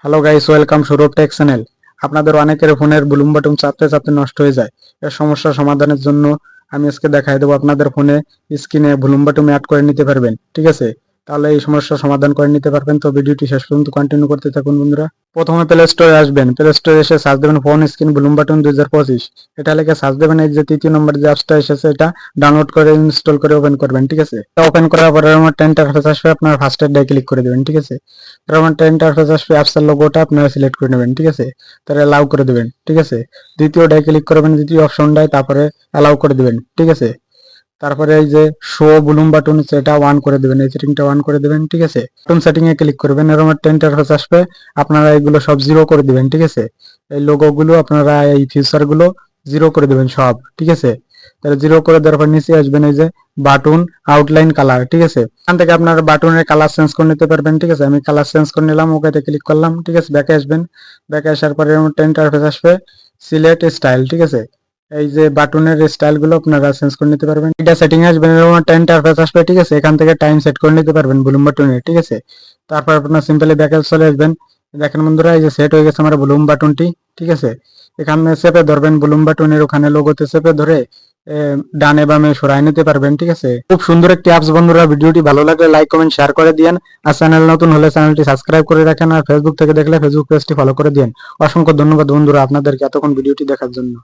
Hello guys, welcome Sourav take channel. আপনাদের অনেকের ফোনের ভলিউম বাটন চাপতে চাপতে নষ্ট হয়ে যায়। এর সমস্যা সমাধানের জন্য আমি আজকে দেখাই দেবো আপনাদের ফোনে স্ক্রিনে ভলিউম বাটন অ্যাড করে নিতে পারবেন। ঠিক আছে, তাহলে এই সমস্যার সমাধান করে নিতে পারবেন। তো ভিডিওটি শেষ পর্যন্ত কন্টিনিউ করতে থাকুন বন্ধুরা। প্রথমে প্লে স্টোরে আসবেন, প্লে স্টোরে এসে সার্চ দেবেন ফোন স্ক্রিন ভলিউম বাটন 2025। এটা লিখে সার্চ দেবেন, এই যে তৃতীয় নম্বর যে অ্যাপসটা এসেছে এটা ডাউনলোড করে ইনস্টল করে ওপেন করবেন। ঠিক আছে, ওপেন করার পরে আমার ইন্টারফেস আসবে, আপনার ফার্স্ট এড ক্লিক করে দেবেন। ঠিক আছে, তারপর ইন্টারফেস আসবে, অ্যাপসের লোগোটা আপনারা সিলেক্ট করে নেবেন। ঠিক আছে, তাহলে অ্যালাউ করে দেবেন। ঠিক আছে, দ্বিতীয়টায় ক্লিক করবেন, দ্বিতীয় অপশনটায়, তারপরে অ্যালাউ করে দেবেন। ঠিক আছে, তারপরে এই যে শো ভলিউম বাটন সেটা অন করে দেবেন, এই সেটিংটা অন করে দেবেন। ঠিক আছে, বাটন সেটিং এ ক্লিক করবেন, এরকম একটা ইন্টারফেস আসবে, আপনারা এগুলো সব জিরো করে দিবেন। ঠিক আছে, এই লোগো গুলো আপনারা এই ফিচার গুলো জিরো করে দিবেন সব। ঠিক আছে, তাহলে জিরো করে দেওয়ার পর নিচে আসবেন, এই যে বাটন আউটলাইন কালার। ঠিক আছে, এখান থেকে আপনার বাটনের কালার চেঞ্জ করে নিতে পারবেন। ঠিক আছে, আমি কালার চেঞ্জ করে নিলাম, ওকেতে ক্লিক করলাম। ঠিক আছে, ব্যাকে আসবেন, ব্যাকে আসার পরে এরকম একটা ইন্টারফেস আসবে, সিলেক্ট স্টাইল। ঠিক আছে, এই যে বাটনের স্টাইল গুলো আপনারা চেঞ্জ করে নিতে পারবেন। এটা সেটিং আসবেন, এরকম একটা ইন্টারফেস আসবে। ঠিক আছে, এখান থেকে টাইম সেট করে নিতে পারবেন ভলিউম বাটনের। ঠিক আছে, তারপর আপনার সিম্পলি ব্যাকে চলে আসবেন। দেখেন বন্ধুরা, এই যে সেট হয়ে গেছে আমার ভলিউম বাটনটি। ঠিক আছে, এখানে চেপে ধরবেন ভলিউম বাটনের ওখানে লোগোতে চেপে ধরে ডানে বামে সরাই নিতে পারবেন। ঠিক আছে, খুব সুন্দর একটি অ্যাপস বন্ধুরা। ভিডিওটি ভালো লাগলে লাইক কমেন্ট শেয়ার করে দিয়েন, আর চ্যানেল নতুন হলে চ্যানেলটি সাবস্ক্রাইব করে রাখেন, আর ফেসবুক থেকে দেখলে ফেসবুক পেজটি ফলো করে দিন। অসংখ্য ধন্যবাদ বন্ধুরা আপনাদেরকে এতক্ষণ ভিডিওটি দেখার জন্য।